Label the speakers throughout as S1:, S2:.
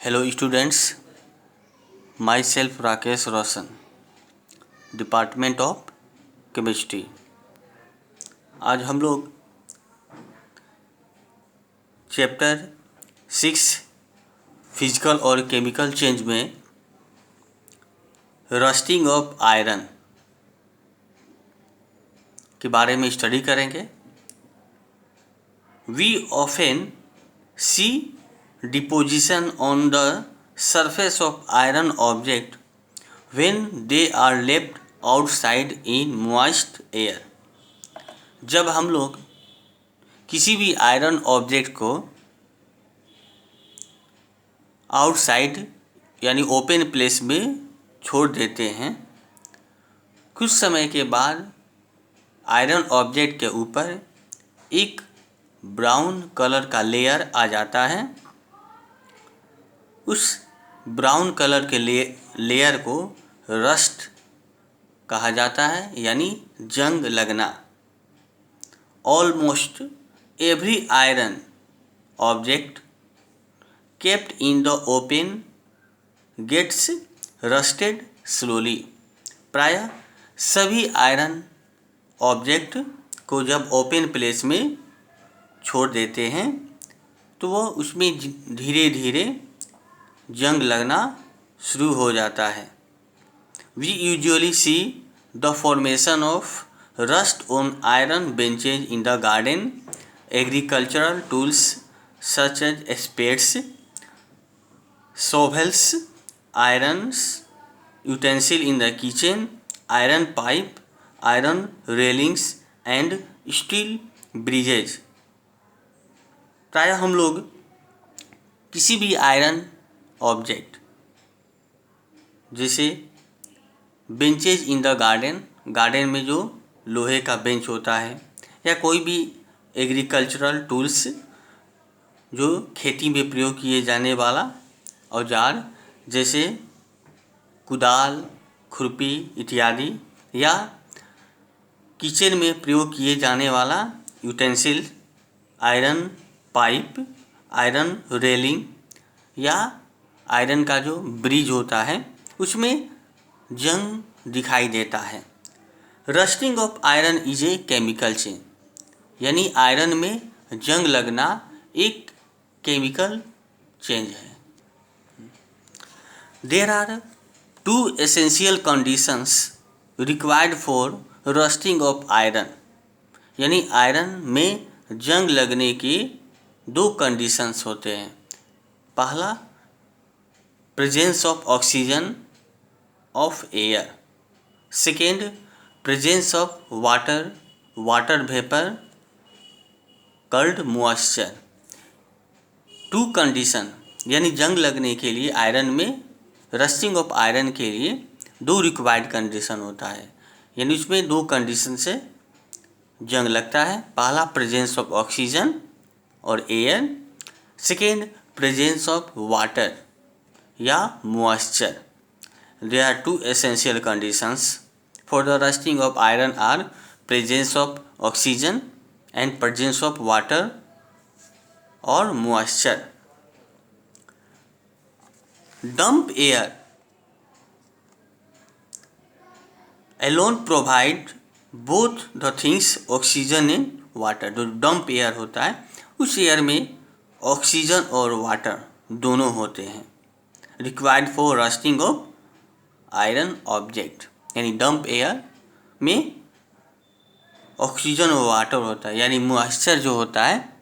S1: Hello students, myself Rakesh Roshan, department of chemistry. आज हम लोग चैप्टर 6 फिजिकल और केमिकल चेंज में रस्टिंग ऑफ आयरन के बारे में स्टडी करेंगे। We often see deposition on the surface of iron object when they are left outside in moist air। जब हम लोग किसी भी आयरन ऑब्जेक्ट को आउटसाइड यानी ओपन प्लेस में छोड़ देते हैं, कुछ समय के बाद आयरन ऑब्जेक्ट के ऊपर एक ब्राउन कलर का लेयर आ जाता है। उस ब्राउन कलर के लेयर को रस्ट कहा जाता है, यानी जंग लगना। Almost every iron object kept in the open gets rusted slowly. प्रायः सभी आयरन ऑब्जेक्ट को जब ओपन प्लेस में छोड़ देते हैं तो वो उसमें धीरे धीरे जंग लगना शुरू हो जाता है। We usually see the formation of rust on iron benches in the garden, agricultural tools such as spades, shovels, irons utensil in the kitchen, iron pipe, iron railings and steel bridges. प्रायः हम लोग किसी भी iron object जैसे benches in the garden में जो लोहे का बेंच होता है, या कोई भी एग्रीकल्चरल टूल्स जो खेती में प्रयोग किए जाने वाला औजार जैसे कुदाल, खुरपी इत्यादि, या किचन में प्रयोग किए जाने वाला utensil, iron pipe, iron railing या आयरन का जो ब्रिज होता है उसमें जंग दिखाई देता है। Rusting of iron is a chemical change, यानी आयरन में जंग लगना एक केमिकल चेंज है। There are two essential conditions required for rusting of iron, यानी आयरन में जंग लगने के दो कंडीशंस होते हैं। पहला, presence of oxygen of air. Second, presence of water vapour called moisture. Two condition, यानी जंग लगने के लिए आयरन में, रस्टिंग ऑफ आयरन के लिए दो रिक्वायर्ड कंडीशन होता है, यानी उसमें दो कंडीशन से जंग लगता है। पहला, प्रेजेंस ऑफ ऑक्सीजन और air. Second, presence of water या moisture. There are two essential conditions for the rusting of iron are presence of oxygen and presence of water और moisture. Damp air alone provide both the things oxygen and water. जो damp air होता है उस air में oxygen और water दोनों होते हैं, required for rusting of iron object. यानी डंप एयर में ऑक्सीजन और वाटर होता है, यानी मॉइस्चर जो होता है,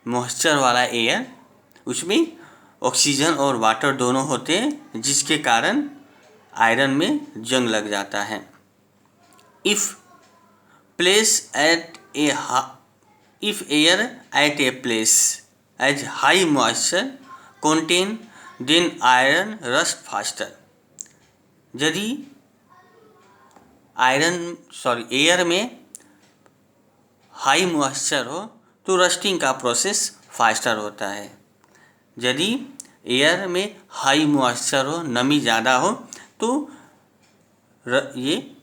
S1: मॉइस्चर वाला एयर, उसमें ऑक्सीजन और वाटर दोनों होते हैं, जिसके कारण आयरन में जंग लग जाता है। If air at a place as high moisture contain then iron rust faster। यदि एयर में हाई मॉइस्चर हो तो रस्टिंग का प्रोसेस फास्टर होता है। यदि एयर में हाई मॉइस्चर हो, नमी ज़्यादा हो, तो ये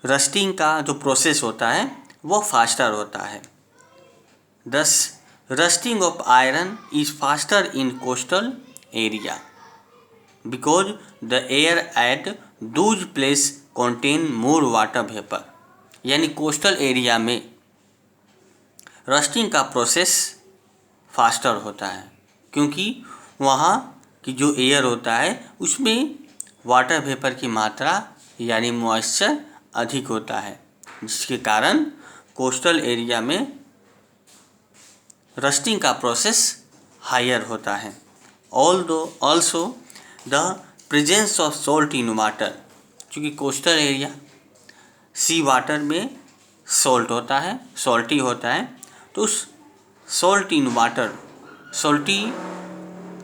S1: रस्टिंग का जो प्रोसेस होता है वो फास्टर होता है। दस rusting of iron is faster in coastal area because the air at those places contain more water vapor। यानी कोस्टल एरिया में रस्टिंग का प्रोसेस फास्टर होता है क्योंकि वहाँ की जो एयर होता है उसमें वाटर वेपर की मात्रा यानी मॉइस्चर अधिक होता है, जिसके कारण कोस्टल एरिया में रस्टिंग का प्रोसेस हायर होता है। Also the presence of salt in water, क्योंकि कोस्टल एरिया सी वाटर में सॉल्ट होता है, सॉल्टी होता है, तो उस सॉल्ट इन वाटर, सॉल्टी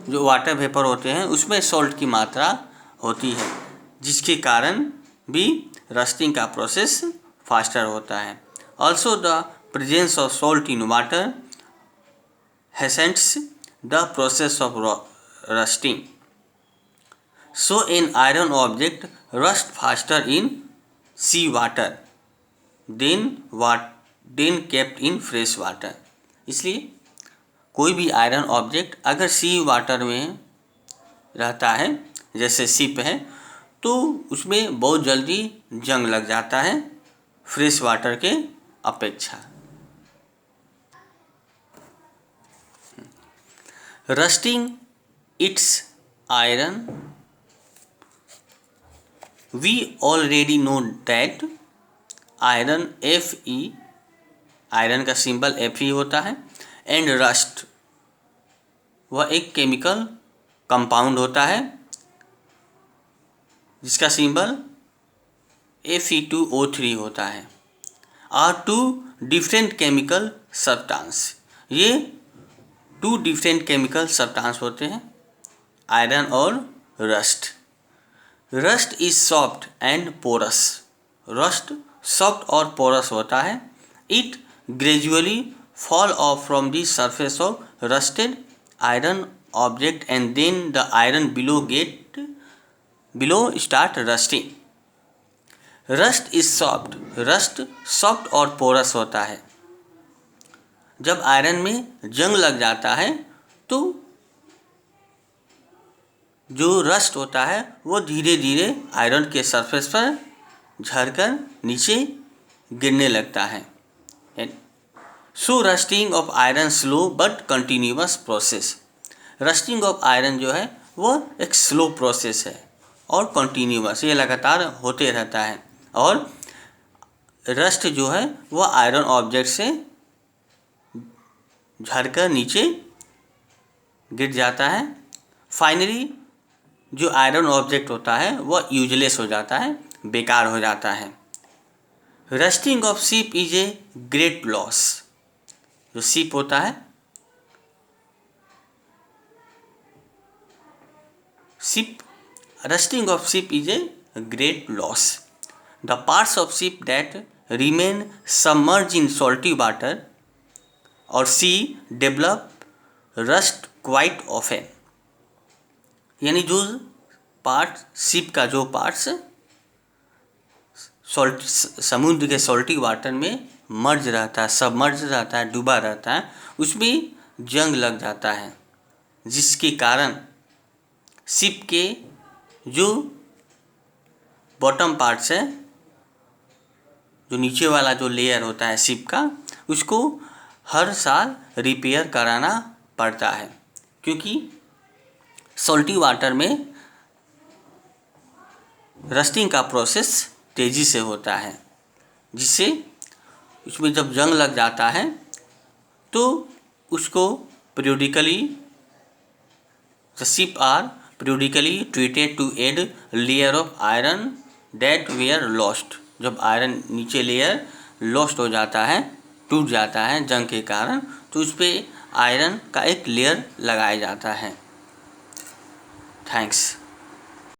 S1: जो वाटर वेपर होते हैं उसमें सॉल्ट की मात्रा होती है, जिसके कारण भी रस्टिंग का प्रोसेस फास्टर होता है। Also the presence of salt in water hastens the process of rusting. So an iron object rusts faster in sea water than kept in fresh water। इसलिए कोई भी आयरन ऑब्जेक्ट अगर सी water में रहता है, जैसे शिप है, तो उसमें बहुत जल्दी जंग लग जाता है फ्रेश वाटर के अपेक्षा। Rusting its iron, we already know that iron Fe, iron का सिंबल Fe होता है, एंड रस्ट वह एक केमिकल कंपाउंड होता है जिसका सिंबल Fe2O3 होता है। Are two different chemical substance, ये टू डिफरेंट केमिकल सब्सटेंस होते हैं, आयरन और rust. Rust is soft and porous, rust soft और पोरस होता है। It gradually fall off from the surface of rusted iron object and then the iron below start rusting. Rust is soft, rust soft और porous होता है। जब iron में जंग लग जाता है तो जो रस्ट होता है वो धीरे धीरे आयरन के सरफेस पर झरकर नीचे गिरने लगता है। So rusting of iron slow but continuous process. Rusting of iron जो है वो एक स्लो प्रोसेस है और कंटिन्यूअस, ये लगातार होते रहता है। और रस्ट जो है वो आयरन ऑब्जेक्ट से झरकर नीचे गिर जाता है। फाइनली जो आयरन ऑब्जेक्ट होता है वह यूजलेस हो जाता है, बेकार हो जाता है। Rusting of ship is a great loss. जो शिप होता है, rusting of ship is a great loss. The parts of ship that remain submerge in salty water और सी डेवलप रस्ट क्वाइट ऑफन। यानी जो पार्ट शिप का जो parts salt समुद्र के सॉल्टी वाटर में मर्ज रहता है, सबमर्ज रहता है, डूबा रहता है, उसमें जंग लग जाता है, जिसके कारण शिप के जो बॉटम पार्ट्स है, जो नीचे वाला जो लेयर होता है शिप का, उसको हर साल रिपेयर कराना पड़ता है, क्योंकि सॉल्टी वाटर में रस्टिंग का प्रोसेस तेज़ी से होता है, जिससे उसमें जब जंग लग जाता है तो उसको periodically the ship are periodically treated to add layer of iron that were lost। जब आयरन नीचे लेयर लॉस्ट हो जाता है, टूट जाता है जंग के कारण, तो उस पर आयरन का एक लेयर लगाया जाता है। थैंक्स।